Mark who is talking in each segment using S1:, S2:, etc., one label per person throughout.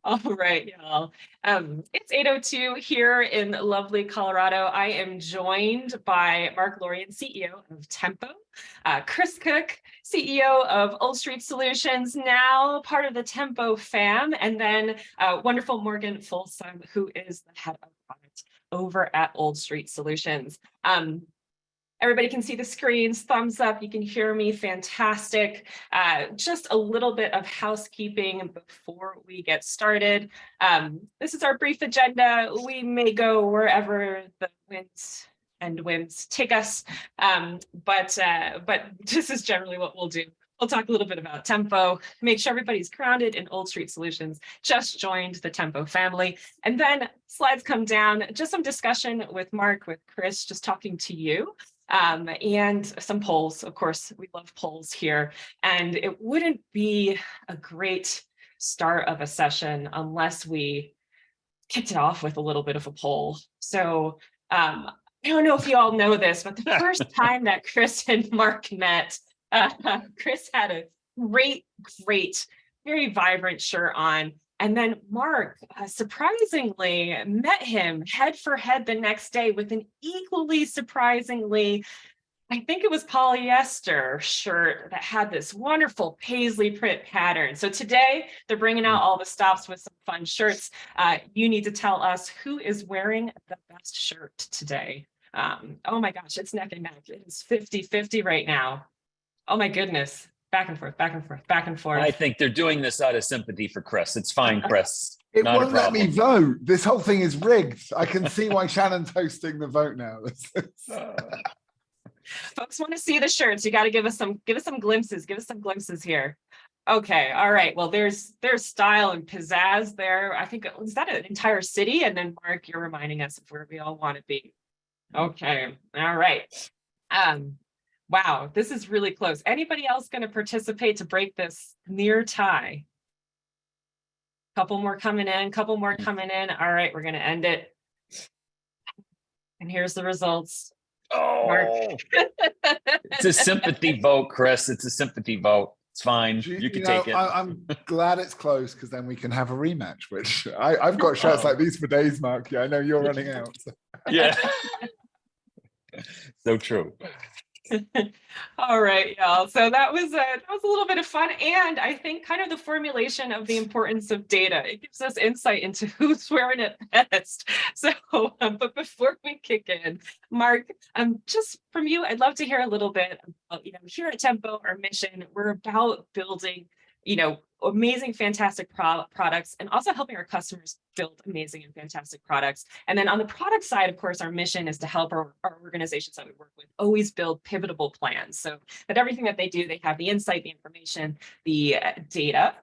S1: All right, y'all. It's 8:02 here in lovely Colorado. I am joined by Mark Lorian, CEO of Tempo, Chris Cook, CEO of Old Street Solutions, now part of the Tempo fam, and then wonderful Morgan Folsom, who is the head of product over at Old Street Solutions. Everybody can see the screens, thumbs up, you can hear me, fantastic. Just a little bit of housekeeping before we get started. This is our brief agenda. We may go wherever the winds take us, but this is generally what we'll do. We'll talk a little bit about Tempo, make sure everybody's grounded in Old Street Solutions, just joined the Tempo family. And then slides come down, just some discussion with Mark, with Chris, just talking to you. And some polls. Of course, we love polls here. And it wouldn't be a great start of a session unless we kicked it off with a little bit of a poll. So I don't know if you all know this, but the first time that Chris and Mark met, Chris had a great, very vibrant shirt on. And then Mark, surprisingly, met him head for head the next day with an equally surprisingly, I think it was polyester shirt that had this wonderful paisley print pattern. So today they're bringing out all the stops with some fun shirts. You need to tell us who is wearing the best shirt today. Oh my gosh, it's neck and neck. It is 50-50 right now. Oh my goodness. Back and forth, back and forth, back and forth.
S2: I think they're doing this out of sympathy for Chris. It's fine, Chris.
S3: It
S2: Not
S3: won't
S2: a
S3: let me
S2: problem.
S3: vote. This whole thing is rigged. I can see why Shannon's hosting the vote now.
S1: Folks want to see the shirts. You got to give us some glimpses. Give us some glimpses here. Okay, all right. Well, there's style and pizzazz there. I think, is that an entire city? And then Mark, you're reminding us of where we all want to be. Okay, all right. Wow, this is really close. Anybody else going to participate to break this near tie? Couple more coming in, couple more coming in. All right, we're going to end it. And here's the results.
S2: Oh, it's a sympathy vote, Chris. It's a sympathy vote. It's fine. You can take it.
S3: I'm glad it's close because then we can have a rematch, which I've got shirts like these for days, Mark. Yeah, I know you're running out. So.
S2: Yeah. So true.
S1: All right, y'all. So that was a little bit of fun, and I think kind of the formulation of the importance of data. It gives us insight into who's wearing it best. So, but before we kick in, Mark, just from you, I'd love to hear a little bit about, here at Tempo, our mission. We're about building, amazing, fantastic products, and also helping our customers build amazing and fantastic products. And then on the product side, of course, our mission is to help our organizations that we work with always build pivotable plans, so that everything that they do, they have the insight, the information, the data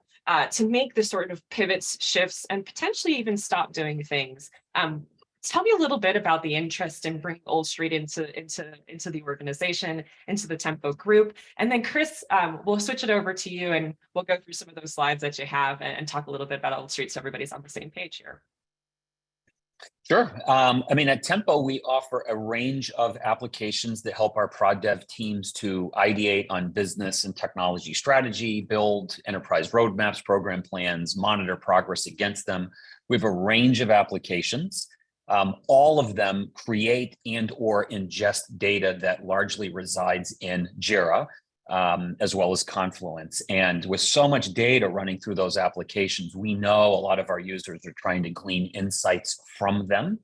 S1: to make the sort of pivots, shifts, and potentially even stop doing things. Tell me a little bit about the interest in bringing Old Street into the organization, into the Tempo group. And then Chris, we'll switch it over to you and we'll go through some of those slides that you have and talk a little bit about Old Street so everybody's on the same page here.
S2: Sure. At Tempo, we offer a range of applications that help our prod dev teams to ideate on business and technology strategy, build enterprise roadmaps, program plans, monitor progress against them. We have a range of applications. All of them create and or ingest data that largely resides in Jira, as well as Confluence. And with so much data running through those applications, we know a lot of our users are trying to glean insights from them.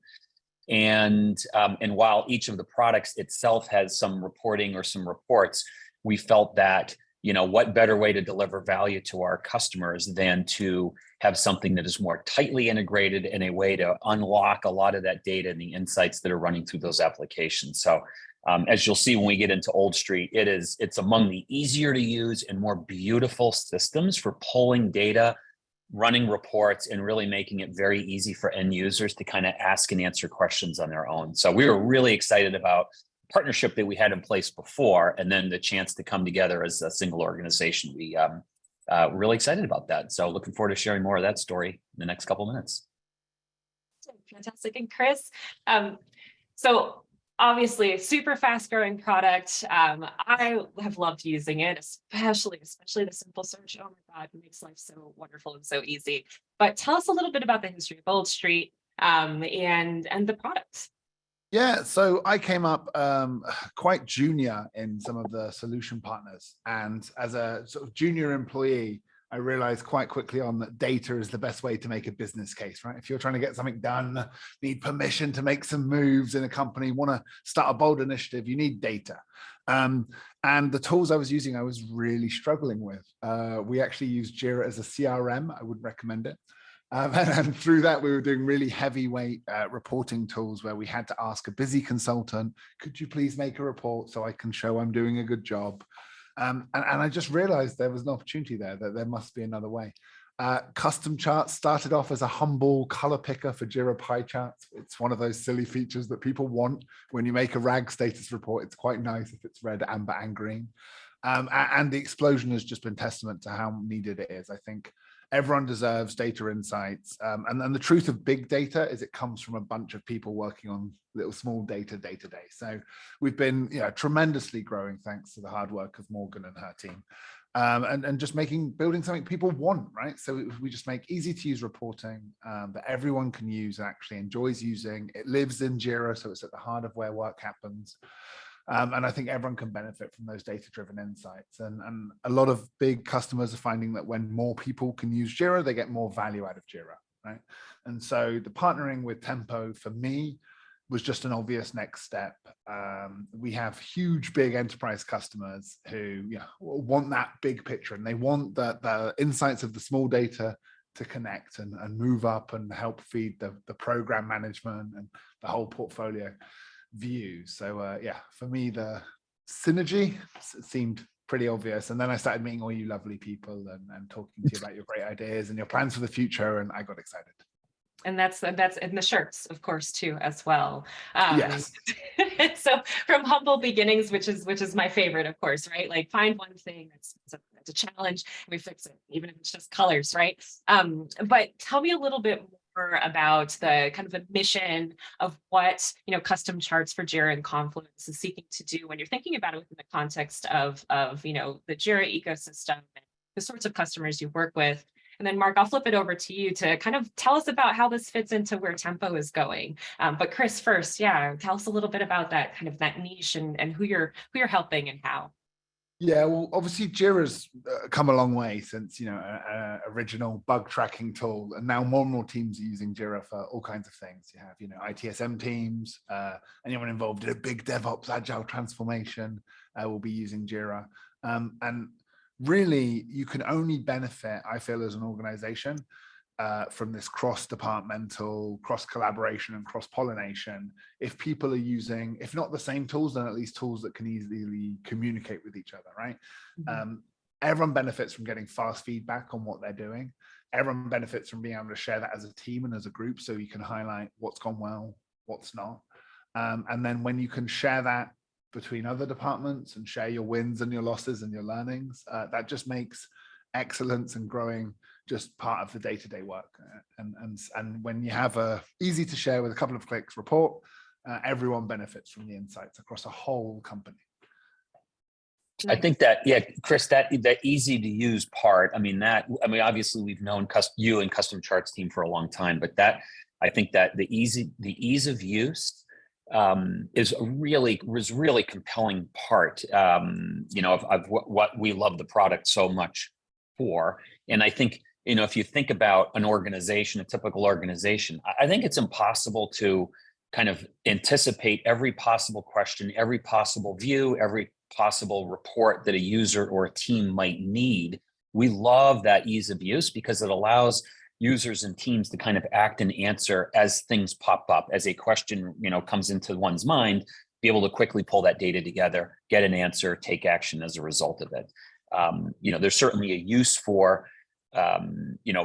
S2: And while each of the products itself has some reporting or some reports, we felt that, what better way to deliver value to our customers than to have something that is more tightly integrated in a way to unlock a lot of that data and the insights that are running through those applications. So as you'll see when we get into Old Street, it's among the easier to use and more beautiful systems for pulling data, running reports, and really making it very easy for end users to kind of ask and answer questions on their own. So we were really excited about partnership that we had in place before, and then the chance to come together as a single organization. We're really excited about that. So looking forward to sharing more of that story in the next couple of minutes.
S1: Fantastic. And Chris, so obviously, super fast growing product. I have loved using it, especially the simple search. Oh my God, it makes life so wonderful and so easy. But tell us a little bit about the history of Old Street, and the products.
S3: Yeah, so I came up quite junior in some of the solution partners. And as a sort of junior employee, I realized quite quickly on that data is the best way to make a business case, right? If you're trying to get something done, need permission to make some moves in a company, want to start a bold initiative, you need data. And the tools I was using, I was really struggling with. We actually use Jira as a CRM. I would recommend it. And through that, we were doing really heavyweight reporting tools where we had to ask a busy consultant, could you please make a report so I can show I'm doing a good job? And I just realized there was an opportunity there, that there must be another way. Custom charts started off as a humble color picker for Jira pie charts. It's one of those silly features that people want when you make a RAG status report. It's quite nice if it's red, amber, and green. And the explosion has just been testament to how needed it is. I think everyone deserves data insights. And the truth of big data is it comes from a bunch of people working on little small data day to day. So we've been tremendously growing thanks to the hard work of Morgan and her team. And just building something people want, right? So we just make easy to use reporting that everyone can use and actually enjoys using. It lives in Jira, so it's at the heart of where work happens. And I think everyone can benefit from those data-driven insights. And a lot of big customers are finding that when more people can use Jira, they get more value out of Jira, right? And so the partnering with Tempo for me was just an obvious next step. We have huge, big enterprise customers who want that big picture, and they want the insights of the small data to connect and move up and help feed the program management and the whole portfolio view. So yeah, for me, the synergy seemed pretty obvious. And then I started meeting all you lovely people and talking to you about your great ideas and your plans for the future, and I got excited.
S1: And that's in the shirts, of course, too, as well.
S3: Yes.
S1: So from humble beginnings, which is my favorite, of course, right? Like find one thing that's a challenge, and we fix it, even if it's just colors, right? But tell me a little bit more about the kind of the mission of what custom charts for Jira and Confluence is seeking to do when you're thinking about it within the context of the Jira ecosystem and the sorts of customers you work with. And then Mark, I'll flip it over to you to kind of tell us about how this fits into where Tempo is going. But Chris, first, yeah, tell us a little bit about that kind of that niche and who you're helping and how.
S3: Yeah, well, obviously Jira's come a long way since original bug tracking tool, and now more and more teams are using Jira for all kinds of things. You have ITSM teams, anyone involved in a big DevOps agile transformation will be using Jira, and really, you can only benefit, I feel, as an organization from this cross-departmental, cross-collaboration and cross-pollination if people are using, if not the same tools, then at least tools that can easily communicate with each other, right? Mm-hmm. Everyone benefits from getting fast feedback on what they're doing. Everyone benefits from being able to share that as a team and as a group, so you can highlight what's gone well, what's not. And then when you can share that between other departments and share your wins and your losses and your learnings, that just makes excellence and growing just part of the day-to-day work. And when you have a easy to share with a couple of clicks report, everyone benefits from the insights across a whole company.
S2: I think that, yeah, Chris, that easy to use part, obviously we've known you and Custom Charts team for a long time, but I think that the ease of use was really compelling part, of what we love the product so much for. And I think, if you think about an organization, a typical organization, I think it's impossible to kind of anticipate every possible question, every possible view, every possible report that a user or a team might need. We love that ease of use because it allows users and teams to kind of act and answer as things pop up, as a question, comes into one's mind, be able to quickly pull that data together, get an answer, take action as a result of it. There's certainly a use for,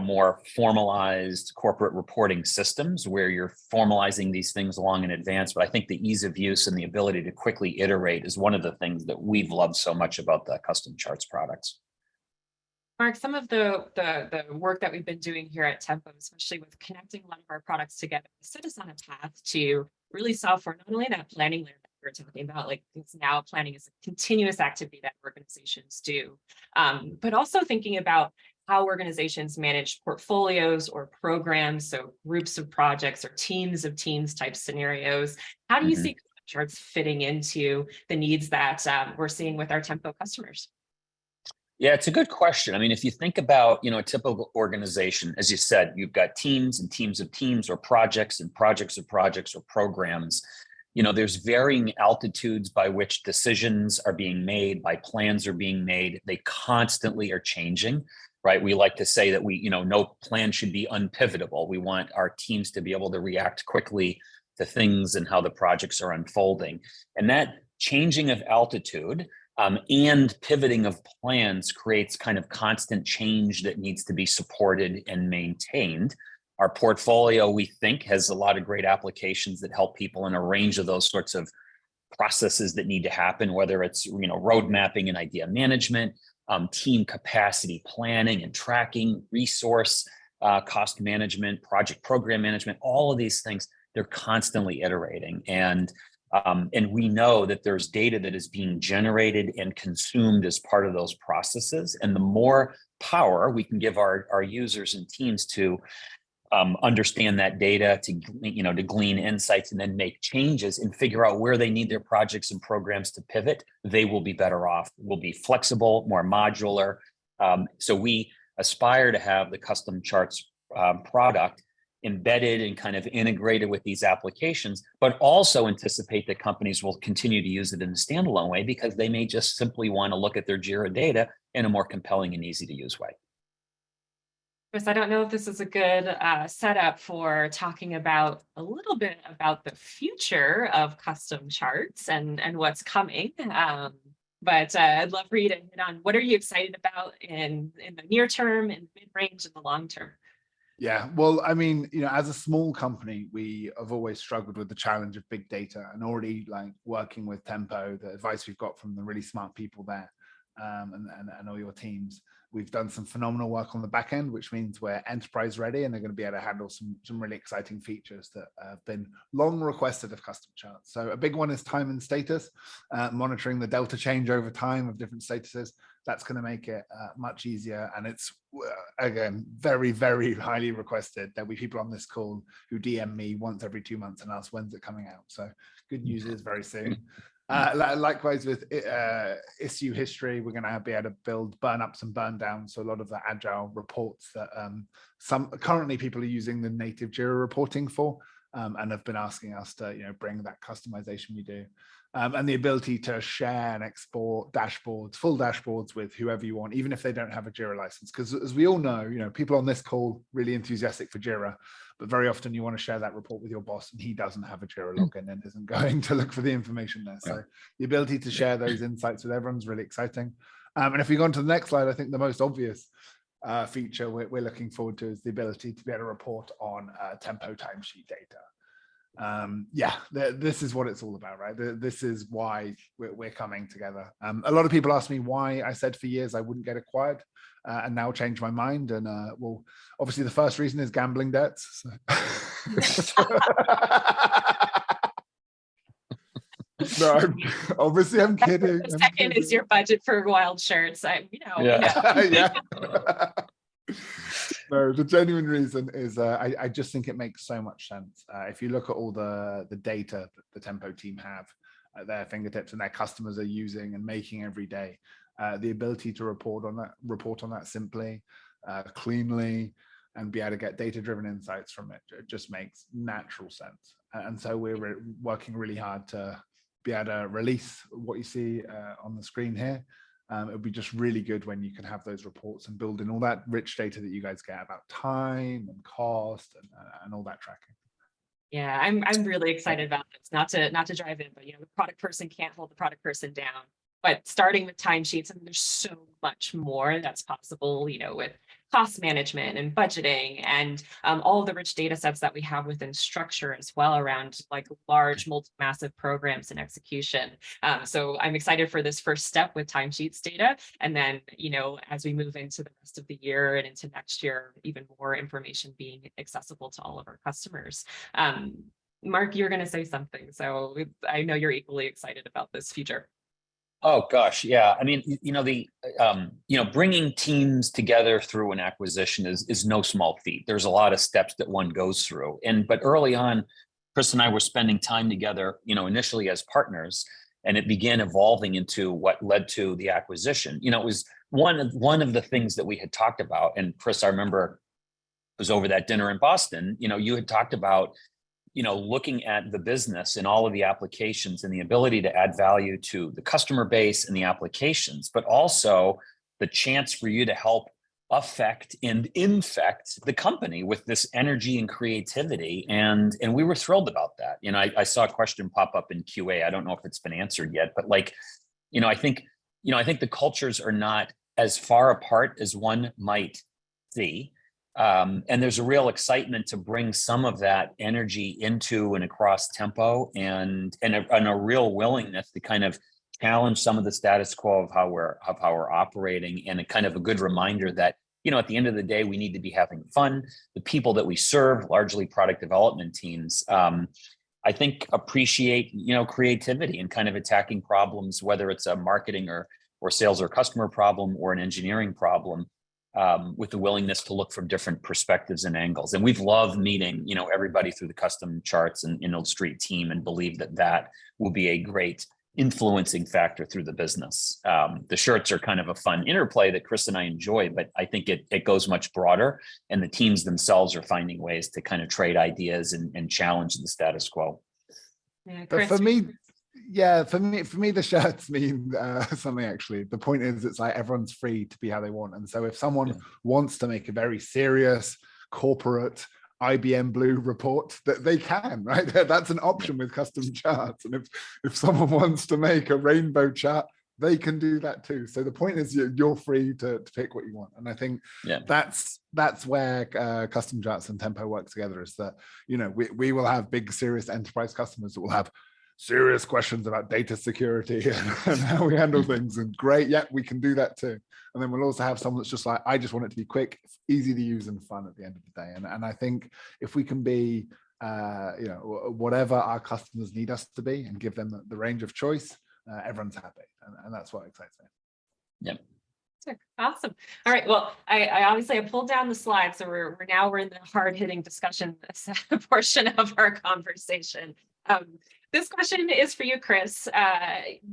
S2: more formalized corporate reporting systems where you're formalizing these things along in advance. But I think the ease of use and the ability to quickly iterate is one of the things that we've loved so much about the Custom Charts products.
S1: Mark, some of the work that we've been doing here at Tempo, especially with connecting a lot of our products together, set us on a path to really solve for not only that planning layer that we're talking about, like it's now planning is a continuous activity that organizations do, but also thinking about how organizations manage portfolios or programs, so groups of projects or teams of teams type scenarios. How do you see charts fitting into the needs that we're seeing with our Tempo customers?
S2: Yeah, it's a good question. I mean, if you think about, a typical organization, as you said, you've got teams and teams of teams or projects and projects of projects or programs. There's varying altitudes by which decisions are being made, by plans are being made. They constantly are changing, right? We like to say that no plan should be unpivotable. We want our teams to be able to react quickly to things and how the projects are unfolding. And that changing of altitude and pivoting of plans creates kind of constant change that needs to be supported and maintained. Our portfolio, we think, has a lot of great applications that help people in a range of those sorts of processes that need to happen, whether it's road mapping and idea management, team capacity planning and tracking, resource cost management, project program management, all of these things, they're constantly iterating. And we know that there's data that is being generated and consumed as part of those processes. And the more power we can give our users and teams to understand that data, to glean insights and then make changes and figure out where they need their projects and programs to pivot, they will be better off. Will be flexible, more modular. So we aspire to have the custom charts product embedded and kind of integrated with these applications, but also anticipate that companies will continue to use it in a standalone way because they may just simply want to look at their JIRA data in a more compelling and easy to use way.
S1: Chris, I don't know if this is a good setup for talking about a little bit about the future of custom charts and what's coming. But I'd love for you to hit on what are you excited about in the near term, in mid-range, and the long term?
S3: Yeah, well, I mean, as a small company, we have always struggled with the challenge of big data, and already like working with Tempo, the advice we've got from the really smart people there, and all your teams. We've done some phenomenal work on the back end, which means we're enterprise ready, and they're going to be able to handle some really exciting features that have been long requested of custom charts. So a big one is time and status, monitoring the delta change over time of different statuses. That's going to make it much easier. And it's, again, very, very highly requested. There'll be people on this call who DM me once every 2 months and ask, when's it coming out? So good news is very soon. Likewise with issue history, we're going to be able to build burn ups and burn downs. So a lot of the agile reports that currently people are using the native JIRA reporting for, and have been asking us to bring that customization we do. And the ability to share and export dashboards, full dashboards with whoever you want, even if they don't have a JIRA license. Because as we all know, people on this call really enthusiastic for JIRA, but very often you want to share that report with your boss and he doesn't have a JIRA login and isn't going to look for the information there. So the ability to share those insights with everyone's really exciting. And if we go on to the next slide, I think the most obvious feature we're looking forward to is the ability to be able to report on Tempo timesheet data. This is what it's all about, right? This is why we're coming together. A lot of people ask me why I said for years I wouldn't get acquired, and now change my mind. And well, obviously the first reason is gambling debts. So. No, obviously I'm kidding.
S1: The second is your budget for wild shirts.
S3: Yeah. No, the genuine reason is I just think it makes so much sense. If you look at all the data that the Tempo team have at their fingertips and their customers are using and making every day, the ability to report on that simply, cleanly, and be able to get data-driven insights from it just makes natural sense. And so we're working really hard to be able to release what you see on the screen here. It would be just really good when you can have those reports and build in all that rich data that you guys get about time and cost and all that tracking.
S1: Yeah, I'm really excited about this. Not to drive in, but the product person can't hold the product person down. But starting with timesheets, I mean, there's so much more that's possible, with cost management and budgeting and all of the rich data sets that we have within structure as well around like large massive programs and execution. So I'm excited for this first step with timesheets data. And then, as we move into the rest of the year and into next year, even more information being accessible to all of our customers. Mark, you're going to say something. So I know you're equally excited about this future.
S2: Oh gosh, yeah. I mean, bringing teams together through an acquisition is no small feat. There's a lot of steps that one goes through. But early on, Chris and I were spending time together, initially as partners, and it began evolving into what led to the acquisition. It was one of the things that we had talked about. And Chris, I remember it was over that dinner in Boston. You had talked about looking at the business and all of the applications and the ability to add value to the customer base and the applications, but also the chance for you to help affect and infect the company with this energy and creativity. And we were thrilled about that. I saw a question pop up in QA. I don't know if it's been answered yet, but I think the cultures are not as far apart as one might see. And there's a real excitement to bring some of that energy into and across Tempo and a real willingness to kind of challenge some of the status quo of how we're operating, and a kind of a good reminder that, at the end of the day, we need to be having fun. The people that we serve, largely product development teams, I think appreciate, creativity and kind of attacking problems, whether it's a marketing or sales or customer problem or an engineering problem. With the willingness to look from different perspectives and angles. And we've loved meeting, everybody through the custom charts and Old Street team, and believe that will be a great influencing factor through the business. The shirts are kind of a fun interplay that Chris and I enjoy, but I think it goes much broader, and the teams themselves are finding ways to kind of trade ideas and challenge the status quo.
S1: Yeah,
S3: But
S1: Chris,
S3: for me, the shirts mean something. Actually, the point is, it's like everyone's free to be how they want. And so if someone wants to make a very serious corporate IBM Blue report, that they can, right? That's an option with custom charts. And if someone wants to make a rainbow chart, they can do that too. So the point is, you're free to pick what you want. And I think that's where custom charts and Tempo work together, is that, we will have big, serious enterprise customers that will have serious questions about data security and how we handle things. And great, we can do that too. And then we'll also have someone that's just like, I just want it to be quick, easy to use, and fun at the end of the day. And I think if we can be, whatever our customers need us to be, and give them the range of choice, everyone's happy. And that's what excites me.
S2: Yeah.
S1: Awesome. All right. Well, I obviously pulled down the slides, so we're in the hard-hitting discussion portion of our conversation. This question is for you, Chris.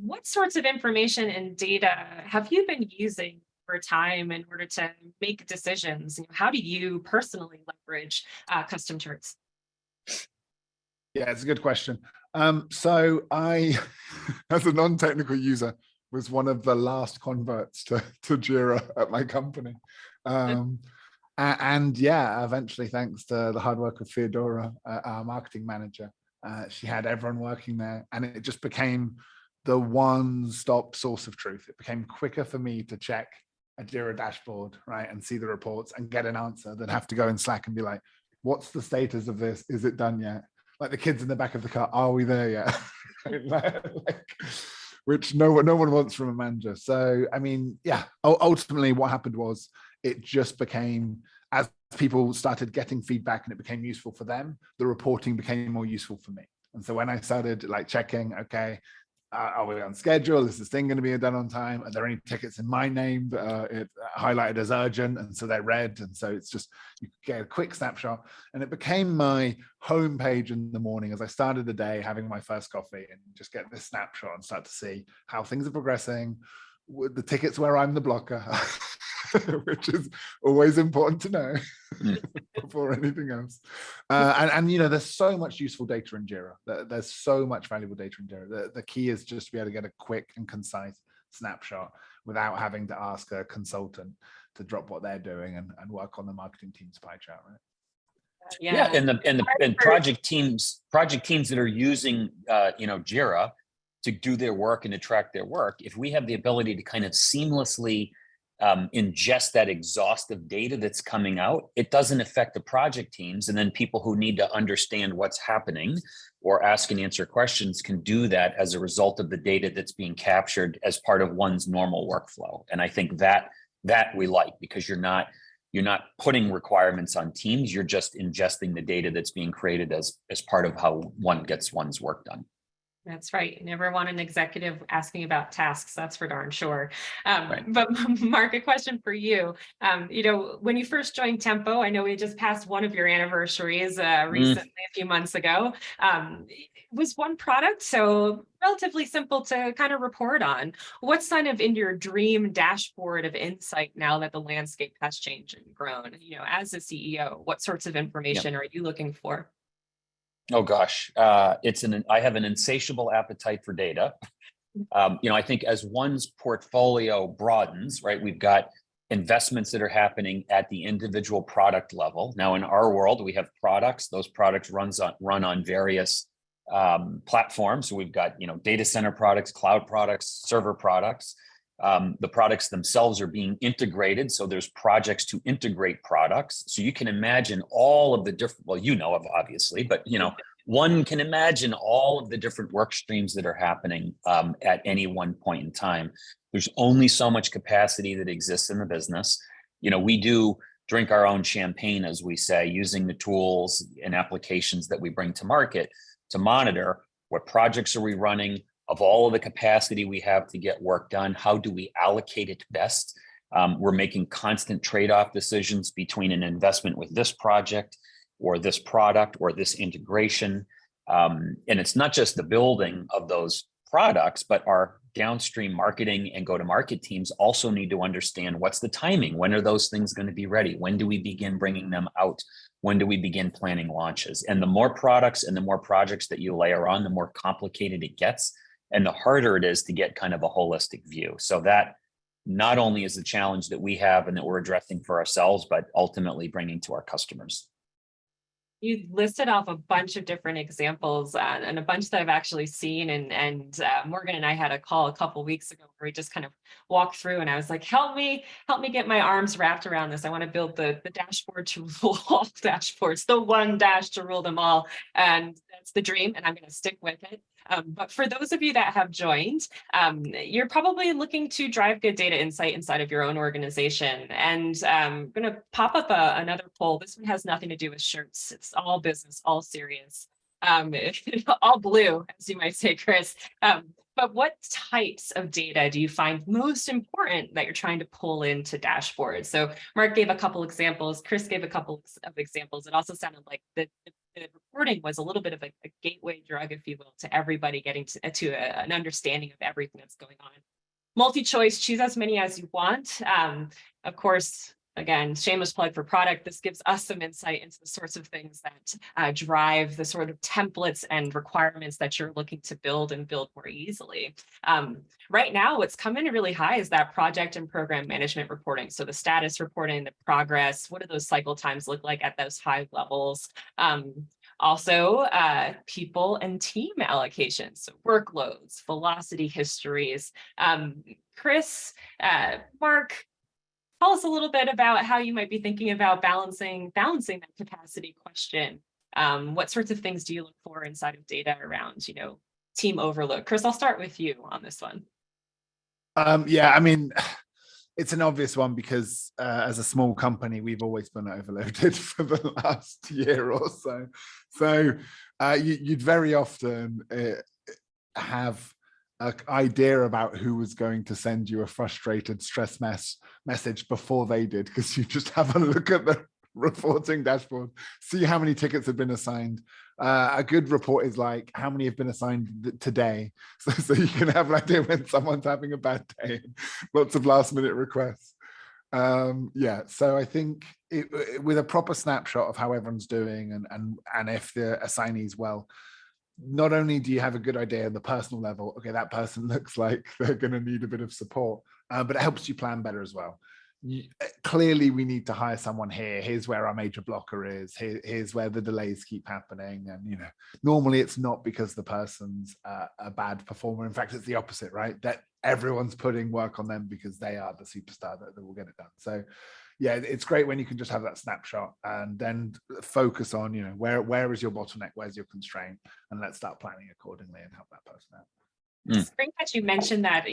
S1: What sorts of information and data have you been using over time in order to make decisions? How do you personally leverage custom charts?
S3: Yeah, it's a good question. So I, as a non-technical user, was one of the last converts to Jira at my company. Eventually, thanks to the hard work of Theodora, our marketing manager, she had everyone working there, and it just became the one-stop source of truth. It became quicker for me to check a Jira dashboard, right, and see the reports and get an answer than have to go in Slack and be like, what's the status of this? Is it done yet? Like the kids in the back of the car, are we there yet? Which no one wants from a manager. So, I mean, ultimately what happened was, it just became, as people started getting feedback and it became useful for them, the reporting became more useful for me. And so when I started checking, okay, are we on schedule? Is this thing going to be done on time? Are there any tickets in my name that are highlighted as urgent? And so they're red. And so it's just, you get a quick snapshot. And it became my homepage in the morning as I started the day, having my first coffee, and just get this snapshot and start to see how things are progressing, the tickets where I'm the blocker, which is always important to know before anything else. And there's so much useful data in Jira. There's so much valuable data in Jira. The key is just to be able to get a quick and concise snapshot without having to ask a consultant to drop what they're doing and work on the marketing team's pie chart, right?
S2: Yeah, and project teams that are using Jira to do their work and to track their work, if we have the ability to kind of seamlessly ingest that exhaustive data that's coming out, it doesn't affect the project teams. And then people who need to understand what's happening or ask and answer questions can do that as a result of the data that's being captured as part of one's normal workflow. And I think that we like, because you're not putting requirements on teams, you're just ingesting the data that's being created as part of how one gets one's work done.
S1: That's right. You never want an executive asking about tasks. That's for darn sure.
S2: Right.
S1: But Mark, a question for you. When you first joined Tempo, I know we just passed one of your anniversaries recently, a few months ago. It was one product, so relatively simple to kind of report on. What's kind of in your dream dashboard of insight now that the landscape has changed and grown? As a CEO, what sorts of information are you looking for?
S2: Oh gosh, I have an insatiable appetite for data. I think as one's portfolio broadens, right, we've got investments that are happening at the individual product level. Now, in our world, we have products. Those products run on various platforms. So we've got data center products, cloud products, server products. The products themselves are being integrated. So there's projects to integrate products. So you can imagine all of the different, well, obviously, but one can imagine all of the different work streams that are happening at any one point in time. There's only so much capacity that exists in the business. We do drink our own champagne, as we say, using the tools and applications that we bring to market to monitor what projects are we running, of all of the capacity we have to get work done, how do we allocate it best? We're making constant trade-off decisions between an investment with this project or this product or this integration. And it's not just the building of those products, but our downstream marketing and go-to-market teams also need to understand what's the timing. When are those things going to be ready? When do we begin bringing them out? When do we begin planning launches? And the more products and the more projects that you layer on, the more complicated it gets. And the harder it is to get kind of a holistic view. So that not only is the challenge that we have and that we're addressing for ourselves, but ultimately bringing to our customers.
S1: You listed off a bunch of different examples and a bunch that I've actually seen. And Morgan and I had a call a couple of weeks ago where we just kind of walked through, and I was like, help me get my arms wrapped around this. I want to build the dashboard to rule all dashboards, the one dash to rule them all. And that's the dream, and I'm going to stick with it. But for those of you that have joined, you're probably looking to drive good data insight inside of your own organization. And I'm going to pop up another poll. This one has nothing to do with shirts. It's all business, all serious, all blue, as you might say, Chris. But what types of data do you find most important that you're trying to pull into dashboards? So Mark gave a couple examples. Chris gave a couple of examples. It also sounded like the reporting was a little bit of a gateway drug, if you will, to everybody getting to an understanding of everything that's going on. Multi-choice, choose as many as you want. Of course, again, shameless plug for product. This gives us some insight into the sorts of things that drive the sort of templates and requirements that you're looking to build and build more easily. Right now, what's coming in really high is that project and program management reporting. So the status reporting, the progress, what do those cycle times look like at those high levels? Also, people and team allocations, so workloads, velocity histories. Chris, Mark, tell us a little bit about how you might be thinking about balancing that capacity question. What sorts of things do you look for inside of data around, team overload? Chris, I'll start with you on this one.
S3: Yeah, I mean, it's an obvious one because as a small company, we've always been overloaded for the last year or so. So you'd very often have an idea about who was going to send you a frustrated stress message before they did, because you just have a look at the reporting dashboard, see how many tickets have been assigned. A good report is like, how many have been assigned today? So you can have an idea when someone's having a bad day. Lots of last minute requests. Yeah, so I think with a proper snapshot of how everyone's doing and if the assignee's well, not only do you have a good idea on the personal level, okay, that person looks like they're going to need a bit of support, but it helps you plan better as well. clearly we need to hire someone here. Here's where our major blocker is. Here's where the delays keep happening. And, normally it's not because the person's a bad performer. In fact, it's the opposite, right? That everyone's putting work on them because they are the superstar that will get it done. So yeah, it's great when you can just have that snapshot and then focus on, where is your bottleneck? Where's your constraint? And let's start planning accordingly and help that person out.
S1: It's great that you mentioned that,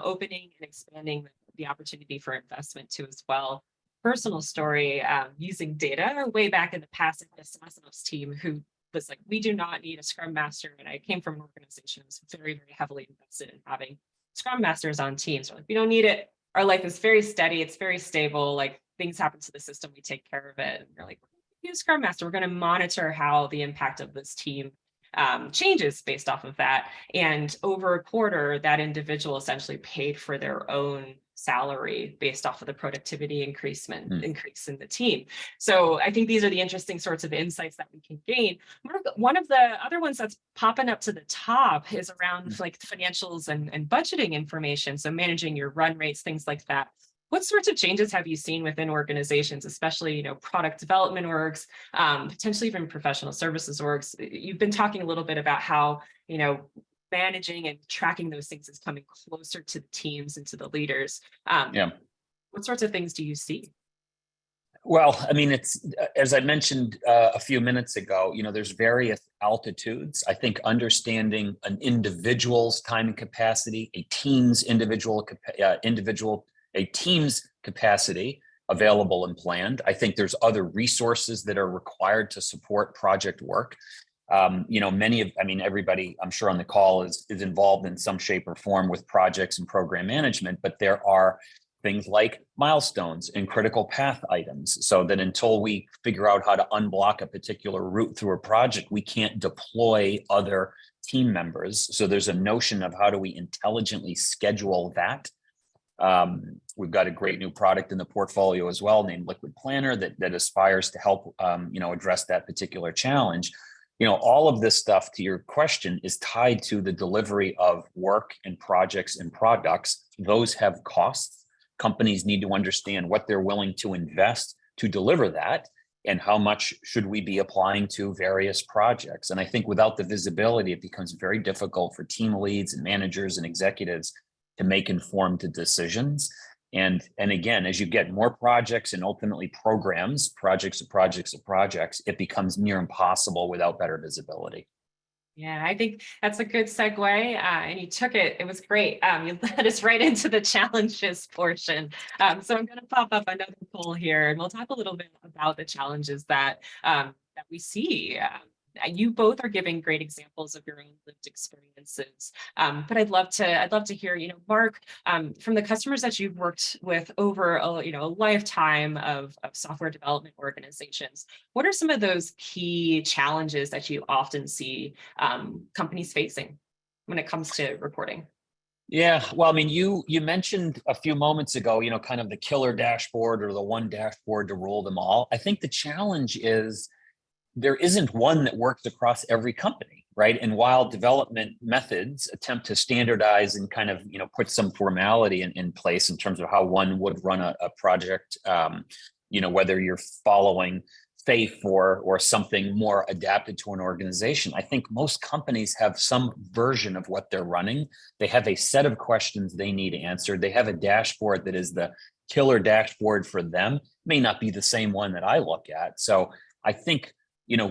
S1: opening and expanding the opportunity for investment too as well. Personal story, using data way back in the past, I had a SaaS team who was like, we do not need a Scrum Master. And I came from an organization that was very, very heavily invested in having Scrum Masters on teams. We're like, we don't need it. Our life is very steady. It's very stable. Like things happen to the system. We take care of it. And you're like, use Scrum Master. We're going to monitor how the impact of this team changes based off of that. And over a quarter, that individual essentially paid for their own salary based off of the productivity increase in the team. So I think these are the interesting sorts of insights that we can gain. One of the other ones that's popping up to the top is around like financials and budgeting information. So managing your run rates, things like that. What sorts of changes have you seen within organizations, especially, product development orgs, potentially even professional services orgs? You've been talking a little bit about how, managing and tracking those things is coming closer to the teams and to the leaders. What sorts of things do you see?
S2: Well, I mean, it's, as I mentioned a few minutes ago, there's various altitudes. I think understanding an individual's time and capacity, a team's capacity available and planned. I think there's other resources that are required to support project work. Everybody I'm sure on the call is involved in some shape or form with projects and program management, but there are things like milestones and critical path items, so that until we figure out how to unblock a particular route through a project, we can't deploy other team members. So there's a notion of how do we intelligently schedule that. We've got a great new product in the portfolio as well named Liquid Planner that aspires to help address that particular challenge. All of this stuff, to your question, is tied to the delivery of work and projects and products. Those have costs. Companies need to understand what they're willing to invest to deliver that and how much should we be applying to various projects. And I think without the visibility, it becomes very difficult for team leads and managers and executives to make informed decisions. And again, as you get more projects and ultimately programs, projects, it becomes near impossible without better visibility.
S1: Yeah, I think that's a good segue. And you took it. It was great. You led us right into the challenges portion. So I'm going to pop up another poll here, and we'll talk a little bit about the challenges that we see. You both are giving great examples of your own lived experiences, but I'd love to hear, Mark, from the customers that you've worked with over a lifetime of software development organizations. What are some of those key challenges that you often see companies facing when it comes to reporting?
S2: Yeah, well, I mean, you mentioned a few moments ago, kind of the killer dashboard or the one dashboard to rule them all. I think the challenge is there isn't one that works across every company, right? And while development methods attempt to standardize and kind of, put some formality in place in terms of how one would run a project, whether you're following SAFe or something more adapted to an organization, I think most companies have some version of what they're running. They have a set of questions they need answered. They have a dashboard that is the killer dashboard for them. It may not be the same one that I look at. So I think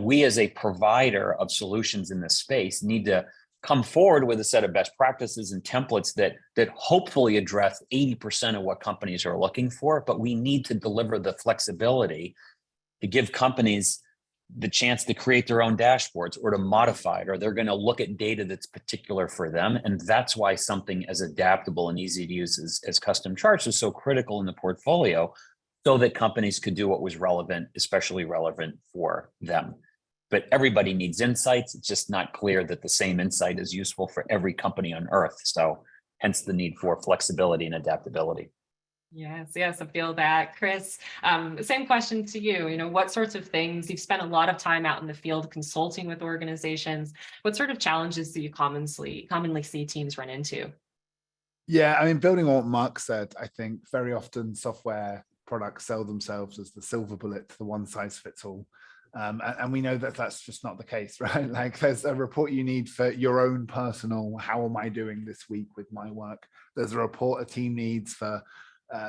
S2: we as a provider of solutions in this space need to come forward with a set of best practices and templates that hopefully address 80% of what companies are looking for, but we need to deliver the flexibility to give companies the chance to create their own dashboards or to modify it, or they're going to look at data that's particular for them. And that's why something as adaptable and easy to use as custom charts is so critical in the portfolio, so that companies could do what was relevant, especially relevant for them. But everybody needs insights. It's just not clear that the same insight is useful for every company on earth. So hence the need for flexibility and adaptability.
S1: Yes, I feel that. Chris, same question to you. What sorts of things, you've spent a lot of time out in the field consulting with organizations. What sort of challenges do you commonly see teams run into?
S3: Yeah, I mean, building on what Mark said, I think very often software products sell themselves as the silver bullet, the one size fits all. And we know that that's just not the case, right? Like there's a report you need for your own personal, how am I doing this week with my work? There's a report a team needs for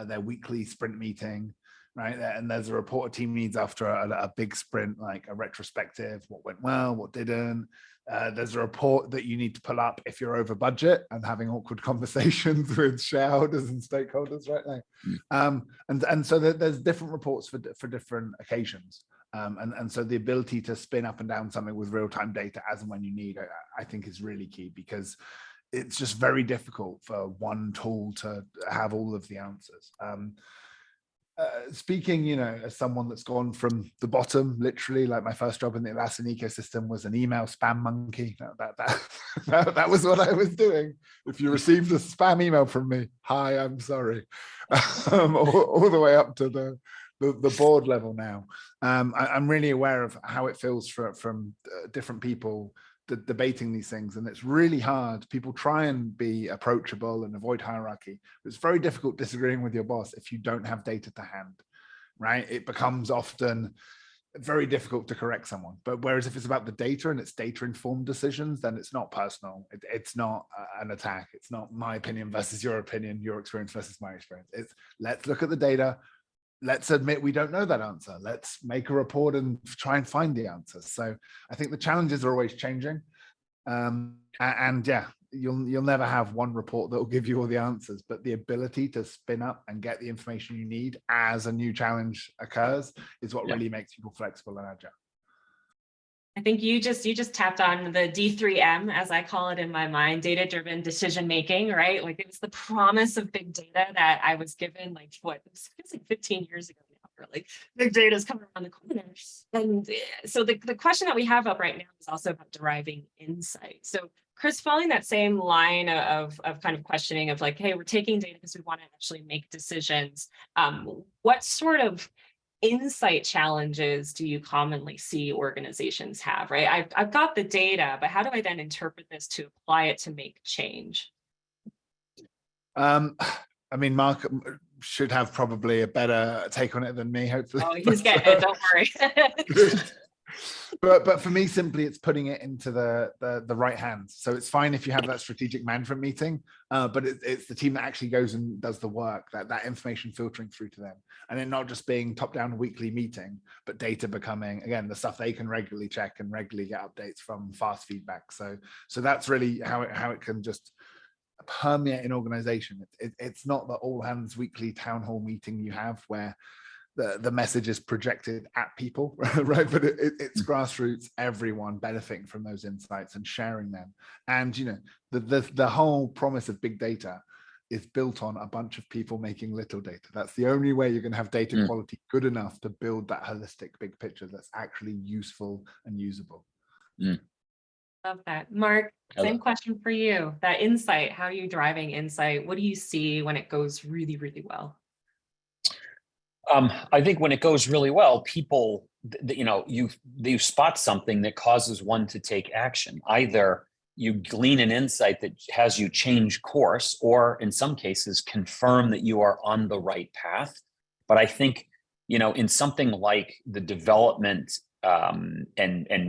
S3: their weekly sprint meeting, right? And there's a report a team needs after a big sprint, like a retrospective, what went well, what didn't. There's a report that you need to pull up if you're over budget and having awkward conversations with shareholders and stakeholders, right? Like, and so there's different reports for different occasions. And so the ability to spin up and down something with real-time data as and when you need, I think is really key, because it's just very difficult for one tool to have all of the answers. Speaking, as someone that's gone from the bottom, literally, like my first job in the Atlassian ecosystem was an email spam monkey. That was what I was doing. If you received a spam email from me, hi, I'm sorry, all the way up to the board level now. I'm really aware of how it feels from different people debating these things, and it's really hard. People try and be approachable and avoid hierarchy. It's very difficult disagreeing with your boss if you don't have data to hand, right? It becomes often very difficult to correct someone. But whereas if it's about the data and it's data informed decisions, then it's not personal. It's not an attack. It's not my opinion versus your opinion, your experience versus my experience. It's let's look at the data. Let's admit we don't know that answer. Let's make a report and try and find the answer. So I think the challenges are always changing. And yeah, you'll never have one report that will give you all the answers, but the ability to spin up and get the information you need as a new challenge occurs is what really makes people flexible and agile.
S1: I think you just tapped on the D3M, as I call it in my mind, data-driven decision making, right? Like it was the promise of big data that I was given, like it feels like 15 years ago now, like big data is coming around the corner. And so the question that we have up right now is also about deriving insight. So Chris, following that same line of kind of questioning of like, hey, we're taking data because we want to actually make decisions. What sort of insight challenges do you commonly see organizations have, right? I've got the data, but how do I then interpret this to apply it to make change?
S3: I mean, Mark should have probably a better take on it than me, hopefully.
S1: Oh, he's getting it, don't worry.
S3: But for me, simply, it's putting it into the right hands. So it's fine if you have that strategic management meeting, but it's the team that actually goes and does the work, that information filtering through to them, and then not just being top-down weekly meeting, but data becoming, again, the stuff they can regularly check and regularly get updates from, fast feedback. So that's really how it can just permeate an organization. It's not the all hands weekly town hall meeting you have where the message is projected at people, right? But it's grassroots, everyone benefiting from those insights and sharing them. And the whole promise of big data is built on a bunch of people making little data. That's the only way you're going to have data quality good enough to build that holistic big picture that's actually useful and usable.
S1: Love that. Mark, same question for you. That insight, how are you driving insight? What do you see when it goes really, really well?
S2: I think when it goes really well, people, you spot something that causes one to take action. Either you glean an insight that has you change course, or in some cases, confirm that you are on the right path. But I think, in something like the development and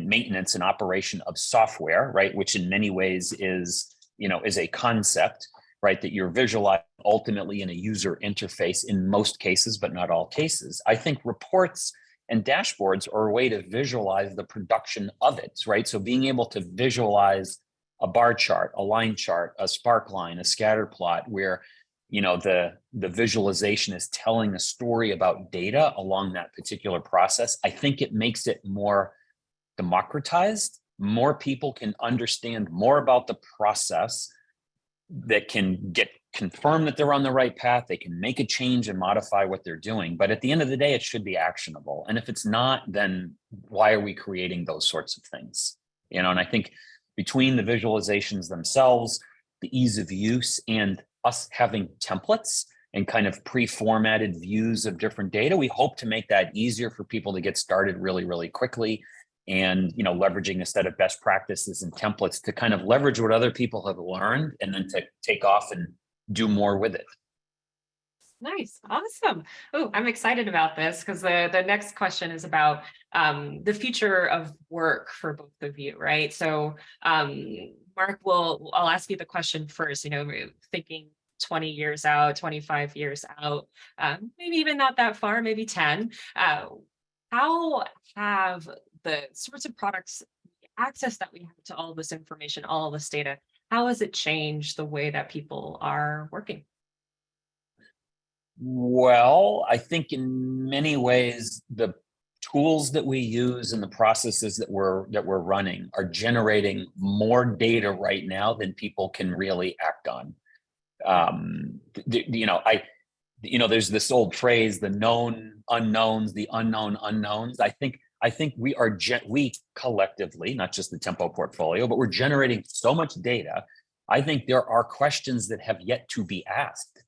S2: maintenance and operation of software, right, which in many ways is a concept, right, that you're visualizing ultimately in a user interface in most cases, but not all cases. I think reports and dashboards are a way to visualize the production of it, right? So being able to visualize a bar chart, a line chart, a spark line, a scatter plot, where the visualization is telling a story about data along that particular process, I think it makes it more democratized. More people can understand more about the process, that can confirm that they're on the right path. They can make a change and modify what they're doing. But at the end of the day, it should be actionable. And if it's not, then why are we creating those sorts of things? And I think between the visualizations themselves, the ease of use, and us having templates and kind of pre-formatted views of different data, we hope to make that easier for people to get started really, really quickly. And leveraging a set of best practices and templates to kind of leverage what other people have learned, and then to take off and do more with it.
S1: Nice. Awesome. Oh, I'm excited about this because the next question is about the future of work for both of you, right? So Mark, I'll ask you the question first, thinking 20 years out, 25 years out, maybe even not that far, maybe 10. How have the sorts of products, access that we have to all this information, all this data, how has it changed the way that people are working?
S2: Well, I think in many ways, the tools that we use and the processes that we're running are generating more data right now than people can really act on. There's this old phrase, the known unknowns, the unknown unknowns. I think we collectively, not just the Tempo portfolio, but we're generating so much data. I think there are questions that have yet to be asked.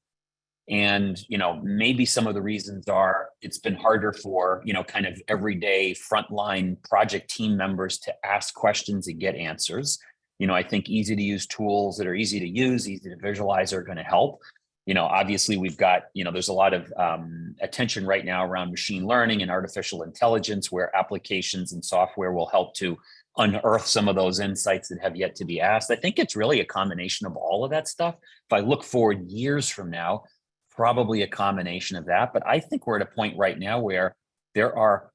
S2: And, maybe some of the reasons are it's been harder for, kind of everyday frontline project team members to ask questions and get answers. I think easy to use tools that are easy to use, easy to visualize are going to help. Obviously we've got, there's a lot of attention right now around machine learning and artificial intelligence, where applications and software will help to unearth some of those insights that have yet to be asked. I think it's really a combination of all of that stuff. If I look forward years from now, probably a combination of that. But I think we're at a point right now where there are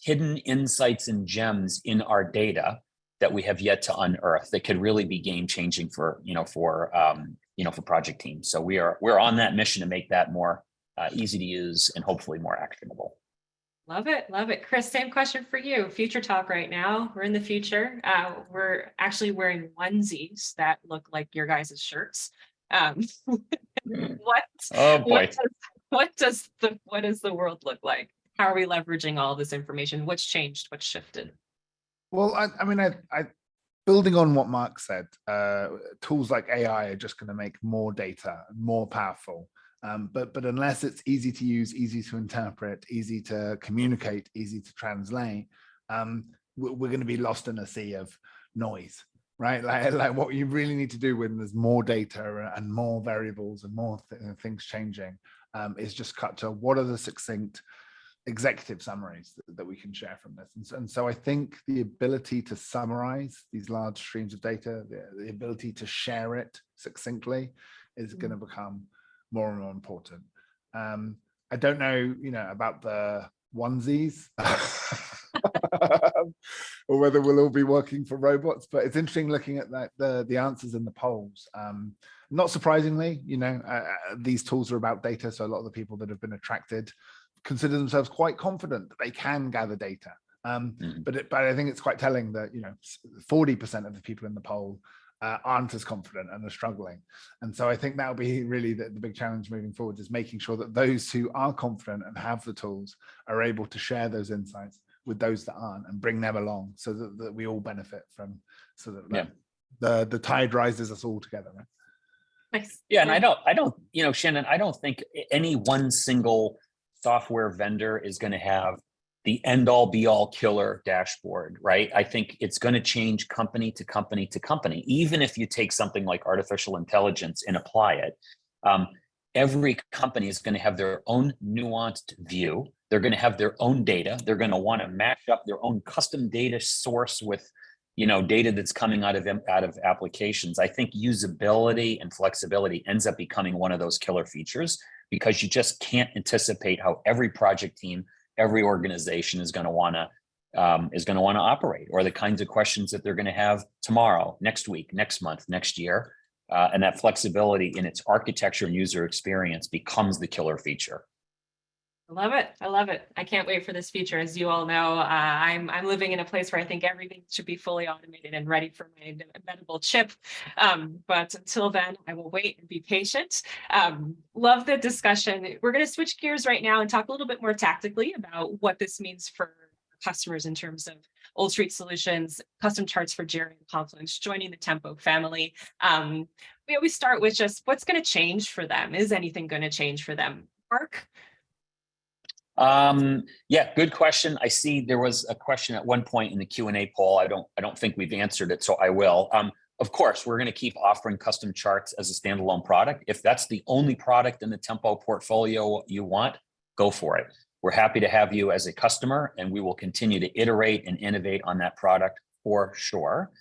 S2: hidden insights and gems in our data that we have yet to unearth that could really be game changing for project teams. So we're on that mission to make that more easy to use and hopefully more actionable.
S1: Love it. Love it. Chris, same question for you. Future talk right now. We're in the future. We're actually wearing onesies that look like your guys' shirts.
S2: Oh boy.
S1: What does the world look like? How are we leveraging all this information? What's changed? What's shifted?
S3: Well, I building on what Mark said, tools like AI are just going to make more data more powerful. But unless it's easy to use, easy to interpret, easy to communicate, easy to translate, we're going to be lost in a sea of noise, right? Like what you really need to do when there's more data and more variables and more things changing is just cut to what are the succinct executive summaries that we can share from this. And so I think the ability to summarize these large streams of data, the ability to share it succinctly is going to become more and more important. I don't know, about the onesies or whether we'll all be working for robots, but it's interesting looking at the answers in the polls. Not surprisingly, these tools are about data. So a lot of the people that have been attracted consider themselves quite confident that they can gather data. But I think it's quite telling that 40% of the people in the poll aren't as confident and are struggling. And so I think that'll be really the big challenge moving forward, is making sure that those who are confident and have the tools are able to share those insights with those that aren't and bring them along, so that we all benefit from, so that the tide rises us all together, right?
S1: Nice.
S2: Yeah, and I don't, Shannon, I don't think any one single software vendor is going to have the end all be all killer dashboard, right? I think it's going to change company to company to company. Even if you take something like artificial intelligence and apply it, every company is going to have their own nuanced view. They're going to have their own data. They're going to want to match up their own custom data source with, data that's coming out of applications. I think usability and flexibility ends up becoming one of those killer features, because you just can't anticipate how every project team, every organization is going to want to operate, or the kinds of questions that they're going to have tomorrow, next week, next month, next year. And that flexibility in its architecture and user experience becomes the killer feature.
S1: I love it. I love it. I can't wait for this feature. As you all know, I'm living in a place where I think everything should be fully automated and ready for my embeddable chip. But until then, I will wait and be patient. Love the discussion. We're going to switch gears right now and talk a little bit more tactically about what this means for customers in terms of Old Street Solutions, custom charts for Jira and Confluence, joining the Tempo family. We always start with just what's going to change for them. Is anything going to change for them? Mark?
S2: Yeah, good question. I see there was a question at one point in the Q&A poll. I don't think we've answered it, so I will. Of course, we're going to keep offering custom charts as a standalone product. If that's the only product in the Tempo portfolio you want, go for it. We're happy to have you as a customer, and we will continue to iterate and innovate on that product for sure.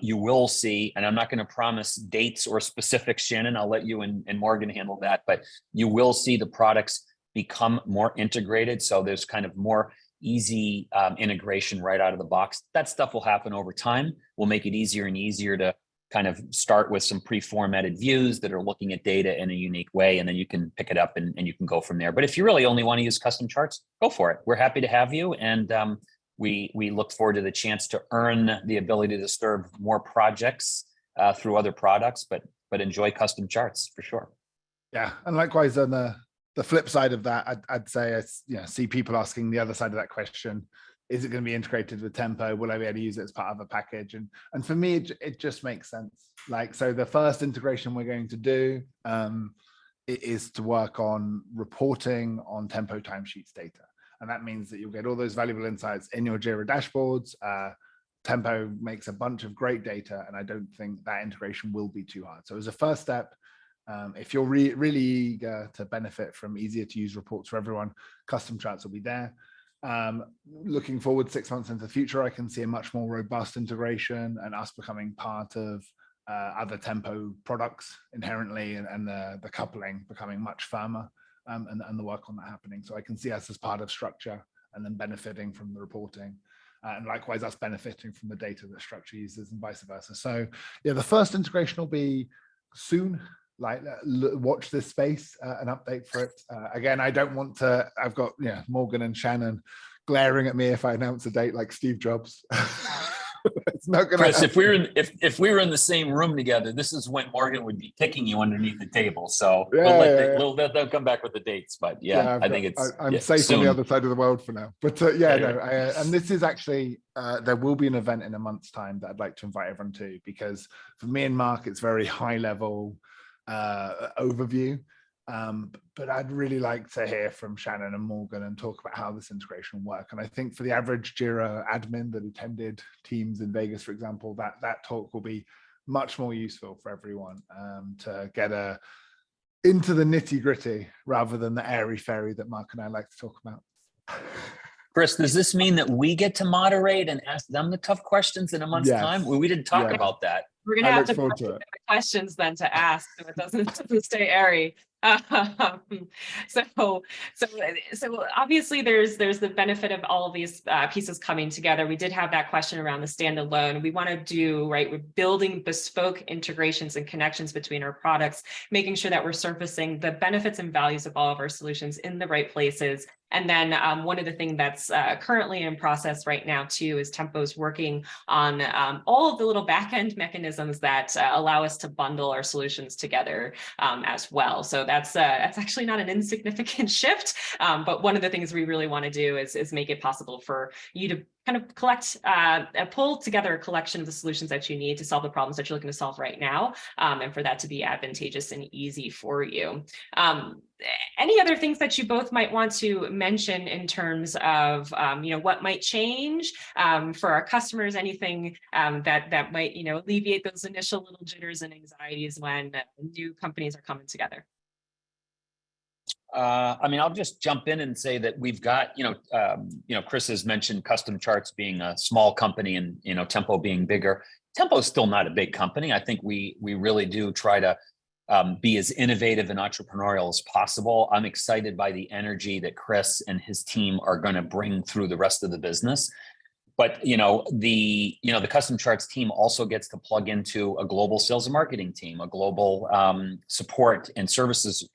S2: You will see, and I'm not going to promise dates or specifics, Shannon, I'll let you and Morgan handle that, but you will see the products become more integrated. So there's kind of more easy integration right out of the box. That stuff will happen over time. We'll make it easier and easier to kind of start with some pre-formatted views that are looking at data in a unique way, and then you can pick it up and you can go from there. But if you really only want to use custom charts, go for it. We're happy to have you, and we look forward to the chance to earn the ability to serve more projects through other products, but enjoy custom charts for sure.
S3: Yeah, and likewise on the flip side of that, I'd say I see people asking the other side of that question: is it going to be integrated with Tempo? Will I be able to use it as part of a package? And for me, it just makes sense. Like, so the first integration we're going to do it is to work on reporting on Tempo timesheets data. And that means that you'll get all those valuable insights in your Jira dashboards. Tempo makes a bunch of great data, and I don't think that integration will be too hard. So as a first step, if you're really eager to benefit from easier to use reports for everyone, custom charts will be there. Looking forward 6 months into the future, I can see a much more robust integration and us becoming part of other Tempo products inherently, and the coupling becoming much firmer, and the work on that happening. So I can see us as part of Structure and then benefiting from the reporting, and likewise us benefiting from the data that Structure uses and vice versa. So yeah, the first integration will be soon. Like, watch this space, an update for it. Again, I don't want to, I've got Morgan and Shannon glaring at me if I announce a date like Steve Jobs. It's not gonna
S2: Chris,
S3: happen.
S2: if we were in the same room together, this is when Morgan would be kicking you underneath the table. So they'll come back with the dates. But I think
S3: I'm safe
S2: soon.
S3: on the other side of the world for now. But and this is actually there will be an event in a month's time that I'd like to invite everyone to, because for me and Mark, it's very high level overview, but I'd really like to hear from Shannon and Morgan and talk about how this integration will work. And I think for the average Jira admin that attended Teams in Vegas, for example, that talk will be much more useful for everyone, to get into the nitty gritty rather than the airy fairy that Mark and I like to talk about.
S2: Chris, does this mean that we get to moderate and ask them the tough questions in a month's time? Well, we didn't talk about that.
S1: We're gonna have to put the questions then to ask, so it doesn't stay airy. So obviously there's the benefit of all of these pieces coming together. We did have that question around the standalone. We want to do right. We're building bespoke integrations and connections between our products, making sure that we're surfacing the benefits and values of all of our solutions in the right places. And then one of the things that's currently in process right now too is Tempo's working on all of the little back-end mechanisms that allow us to bundle our solutions together as well. So that's actually not an insignificant shift, but one of the things we really want to do is make it possible for you to kind of pull together a collection of the solutions that you need to solve the problems that you're looking to solve right now, and for that to be advantageous and easy for you. Any other things that you both might want to mention in terms of what might change for our customers? Anything that might alleviate those initial little jitters and anxieties when new companies are coming together?
S2: I'll just jump in and say that we've got, Chris has mentioned custom charts being a small company and, Tempo being bigger. Tempo is still not a big company. I think we really do try to be as innovative and entrepreneurial as possible. I'm excited by the energy that Chris and his team are going to bring through the rest of the business. But the custom charts team also gets to plug into a global sales and marketing team, a global support and services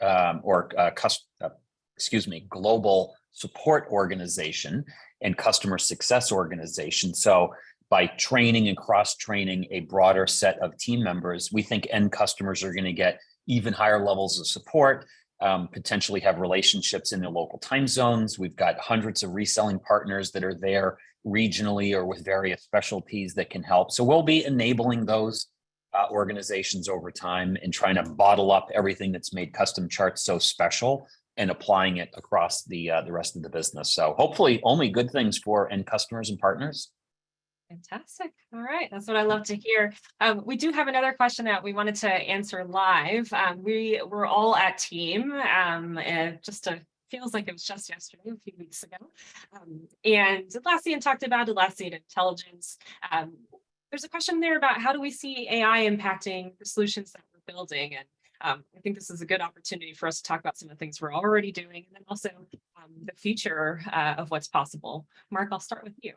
S2: global support organization and customer success organization. So by training and cross-training a broader set of team members, we think end customers are going to get even higher levels of support, potentially have relationships in their local time zones. We've got hundreds of reselling partners that are there regionally or with various specialties that can help. So we'll be enabling those organizations over time and trying to bottle up everything that's made custom charts so special and applying it across the rest of the business. So hopefully only good things for end customers and partners.
S1: Fantastic. All right. That's what I love to hear. We do have another question that we wanted to answer live. We were all at Team, feels like it was just yesterday, a few weeks ago. And Atlassian talked about Atlassian Intelligence. There's a question there about how do we see AI impacting the solutions that we're building? And I think this is a good opportunity for us to talk about some of the things we're already doing, and then also the future of what's possible. Mark, I'll start with you.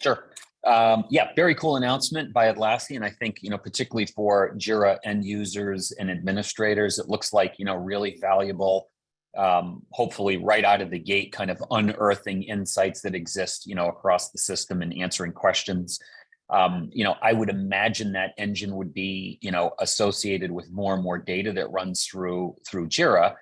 S2: Sure. Yeah, very cool announcement by Atlassian. I think, particularly for Jira end users and administrators, it looks like, really valuable, hopefully right out of the gate, kind of unearthing insights that exist, across the system and answering questions. I would imagine that engine would be, associated with more and more data that runs through Jira.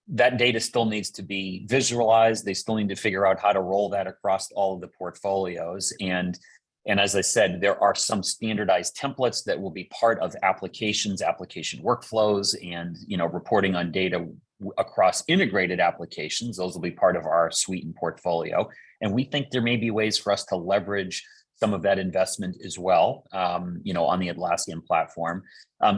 S2: That data still needs to be visualized. They still need to figure out how to roll that across all of the portfolios. And as I said, there are some standardized templates that will be part of application workflows, and reporting on data across integrated applications. Those will be part of our suite and portfolio. And we think there may be ways for us to leverage some of that investment as well, on the Atlassian platform.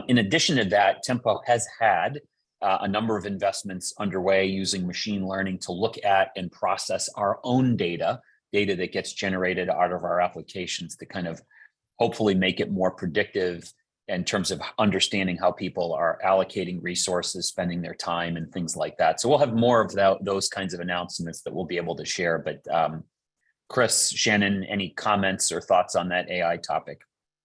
S2: In addition to that, Tempo has had a number of investments underway using machine learning to look at and process our own data that gets generated out of our applications, to kind of hopefully make it more predictive in terms of understanding how people are allocating resources, spending their time, and things like that. So we'll have more of those kinds of announcements that we'll be able to share. But Chris, Shannon, any comments or thoughts on that AI topic?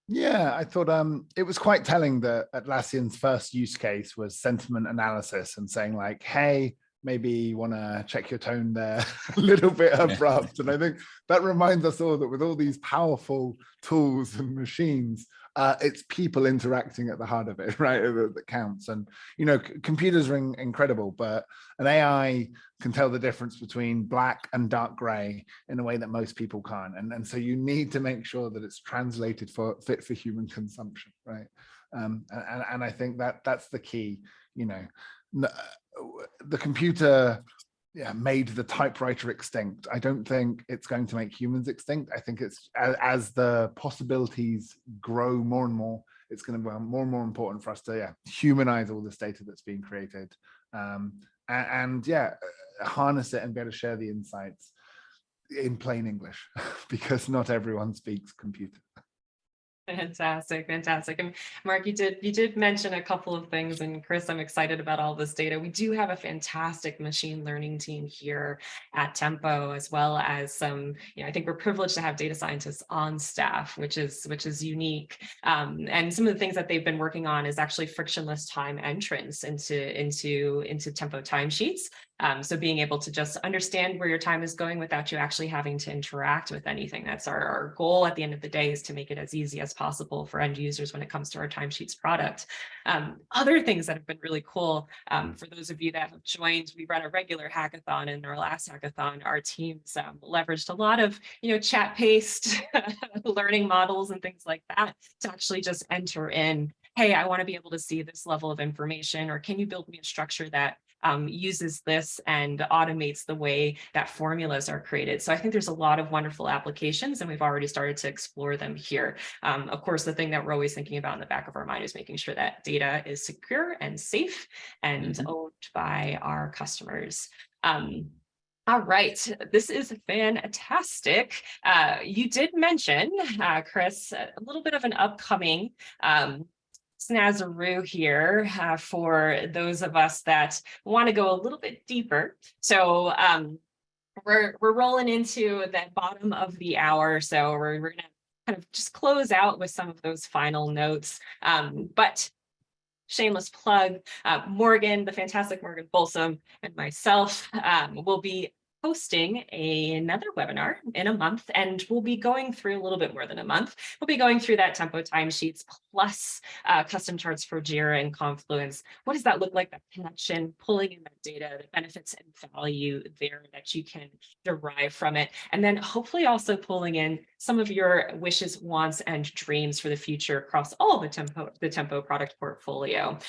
S3: Yeah, I thought it was quite telling that Atlassian's first use case was sentiment analysis and saying like, hey, maybe you want to check your tone there a little bit abrupt. And I think that reminds us all that with all these powerful tools and machines, it's people interacting at the heart of it, right? That counts. And, computers are incredible, but an AI can tell the difference between black and dark gray in a way that most people can't. And so you need to make sure that it's translated fit for human consumption, right? And I think that's the key. The computer made the typewriter extinct. I don't think it's going to make humans extinct. I think it's as the possibilities grow more and more, it's going to be more and more important for us to humanize all this data that's being created, and harness it and be able to share the insights in plain English because not everyone speaks computer.
S1: Fantastic. And Mark, you did mention a couple of things, and Chris, I'm excited about all this data. We do have a fantastic machine learning team here at Tempo, as well as some, I think we're privileged to have data scientists on staff, which is unique. And some of the things that they've been working on is actually frictionless time entrance into Tempo timesheets. So being able to just understand where your time is going without you actually having to interact with anything. That's our goal at the end of the day, is to make it as easy as possible for end users when it comes to our timesheets product. Other things that have been really cool, for those of you that have joined, we run a regular hackathon. In our last hackathon, our teams leveraged a lot of chat-based learning models and things like that to actually just enter in, hey, I want to be able to see this level of information, or can you build me a structure that uses this and automates the way that formulas are created. So I think there's a lot of wonderful applications, and we've already started to explore them here. Of course, the thing that we're always thinking about in the back of our mind is making sure that data is secure and safe and owned by our customers. All right, this is fantastic. You did mention, Chris, a little bit of an upcoming snazaroo here for those of us that want to go a little bit deeper. So we're rolling into the bottom of the hour, so we're going to kind of just close out with some of those final notes. But shameless plug, Morgan, the fantastic Morgan Folsom, and myself will be hosting another webinar in a month, and we'll be going through a little bit more than a month. We'll be going through that Tempo timesheets plus custom charts for Jira and Confluence. What does that look like? That connection, pulling in that data, the benefits and value there that you can derive from it, and then hopefully also pulling in some of your wishes, wants, and dreams for the future across all the Tempo product portfolio.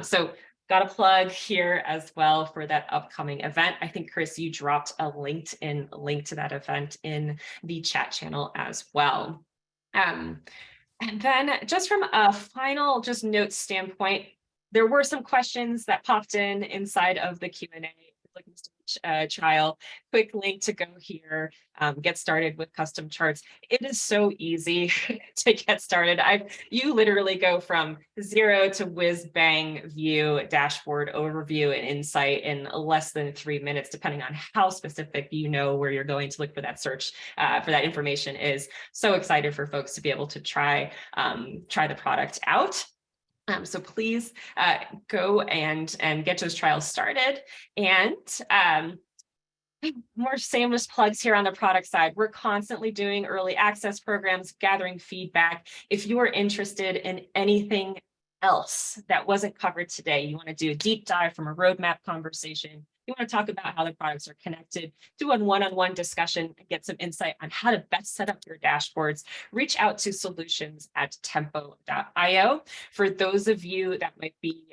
S1: So Got a plug here as well for that upcoming event. I think, Chris, you dropped a LinkedIn link to that event in the chat channel as well. And then just from a final just note standpoint, there were some questions that popped in inside of the Q&A. Looking to trial, quick link to go here, get started with custom charts. It is so easy to get started. You literally go from 0 to whiz bang view, dashboard overview, and insight in less than 3 minutes, depending on how specific you know where you're going to look for that search for that information is. So excited for folks to be able to try the product out. So please go and get those trials started. And more shameless plugs here on the product side. We're constantly doing early access programs, gathering feedback. If you are interested in anything else that wasn't covered today, you want to do a deep dive from a roadmap conversation, you want to talk about how the products are connected, do a one-on-one discussion, and get some insight on how to best set up your dashboards, reach out to solutions@tempo.io. For those of you that might be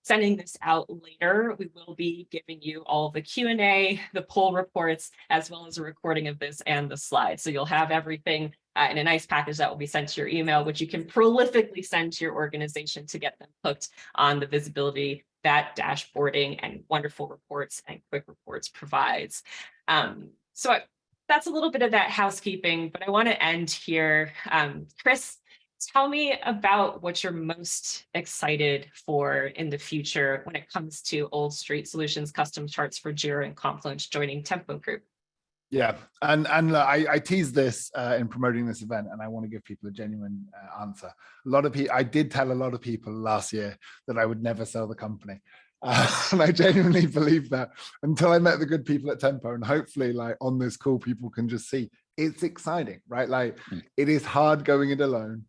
S1: sending this out later, we will be giving you all the Q&A, the poll reports, as well as a recording of this and the slides. So you'll have everything in a nice package that will be sent to your email, which you can prolifically send to your organization to get them hooked on the visibility that dashboarding and wonderful reports and quick reports provides. That's a little bit of that housekeeping, but I want to end here. Chris, tell me about what you're most excited for in the future when it comes to Old Street Solutions custom charts for Jira and Confluence joining Tempo Group.
S3: Yeah, and I teased this in promoting this event, and I want to give people a genuine answer. A lot of people, I did tell a lot of people last year that I would never sell the company, and I genuinely believe that until I met the good people at Tempo, and hopefully, like on this call, people can just see it's exciting, right? Like it is hard going it alone.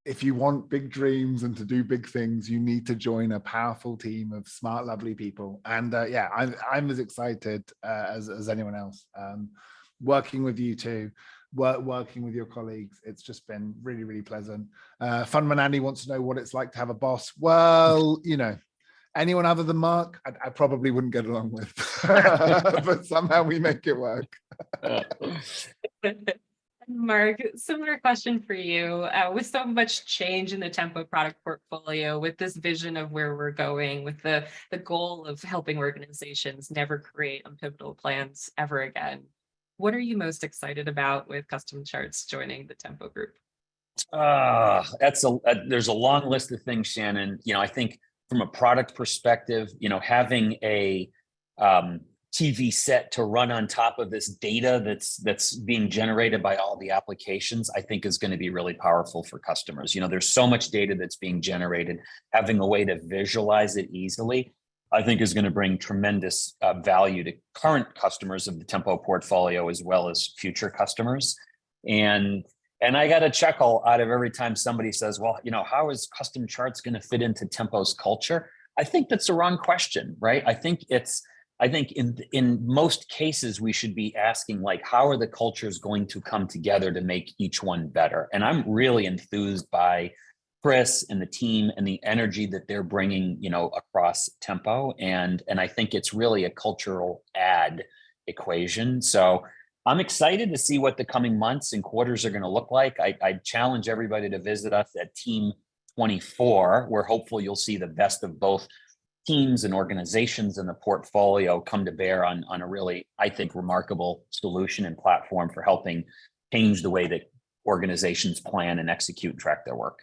S3: If you want big dreams and to do big things, you need to join a powerful team of smart, lovely people. And yeah, I'm as excited as anyone else. Working with you two, working with your colleagues, it's just been really, really pleasant. Funman Andy wants to know what it's like to have a boss. Well, you know, anyone other than Mark, I probably wouldn't get along with, but somehow we make it work.
S1: Mark, similar question for you. With so much change in the Tempo product portfolio, with this vision of where we're going, with the goal of helping organizations never create unpivotal plans ever again, what are you most excited about with custom charts joining the Tempo Group?
S2: There's a long list of things, Shannon. You know, I think from a product perspective, you know, having a TV set to run on top of this data that's being generated by all the applications, I think is going to be really powerful for customers. You know, there's so much data that's being generated. Having a way to visualize it easily, I think is going to bring tremendous value to current customers of the Tempo portfolio as well as future customers. And I got a chuckle out of every time somebody says, well, you know, how is custom charts going to fit into Tempo's culture? I think that's the wrong question, right? I think in most cases, we should be asking, like, how are the cultures going to come together to make each one better? And I'm really enthused by Chris and the team and the energy that they're bringing, you know, across Tempo. And I think it's really a cultural add equation. So I'm excited to see what the coming months and quarters are going to look like. I challenge everybody to visit us at Team 24. We're hopeful you'll see the best of both teams and organizations in the portfolio come to bear on a really, I think, remarkable solution and platform for helping change the way that organizations plan and execute and track their work.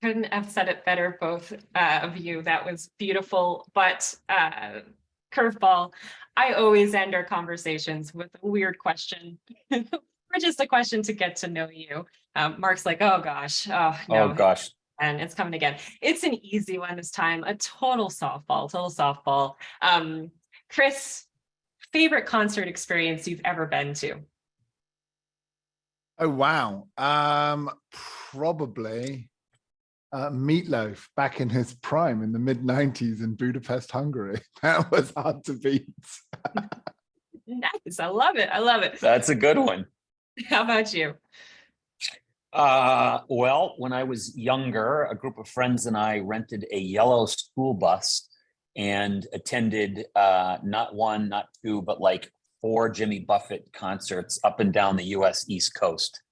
S1: Couldn't have said it better, both of you. That was beautiful. But curveball, I always end our conversations with a weird question, or just a question to get to know you. Mark's like, oh gosh, oh no.
S2: Oh gosh.
S1: And it's coming again. It's an easy one this time, a total softball. Chris, favorite concert experience you've ever been to?
S3: Oh, wow. Probably Meatloaf back in his prime in the mid-90s in Budapest, Hungary. That was hard to beat.
S1: Nice. I love it.
S2: That's a good one.
S1: How about you?
S2: Well, when I was younger, a group of friends and I rented a yellow school bus and attended not one, not two, but like 4 Jimmy Buffett concerts up and down the US East Coast.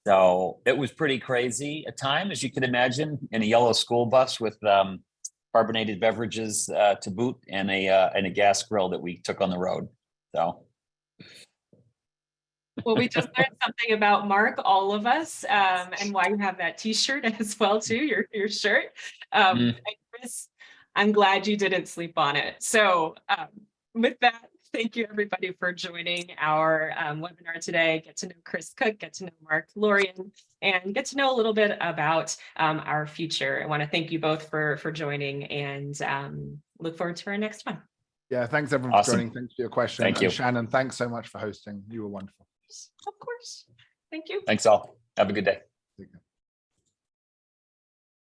S2: So it was pretty crazy a time, as you can imagine, in a yellow school bus with carbonated beverages to boot and a gas grill that we took on the road. So.
S1: Well, we just learned something about Mark, all of us, and why you have that T-shirt as well too, your shirt. And Chris, I'm glad you didn't sleep on it. So with that, thank you everybody for joining our webinar today. Get to know Chris Cook, get to know Mark Lorien, and get to know a little bit about our future. I want to thank you both for joining, and look forward to our next one.
S3: Yeah, thanks everyone for joining. Thanks for your question.
S2: Thank you.
S3: And Shannon, thanks so much for hosting. You were wonderful.
S1: Of course. Thank you.
S2: Thanks all. Have a good day.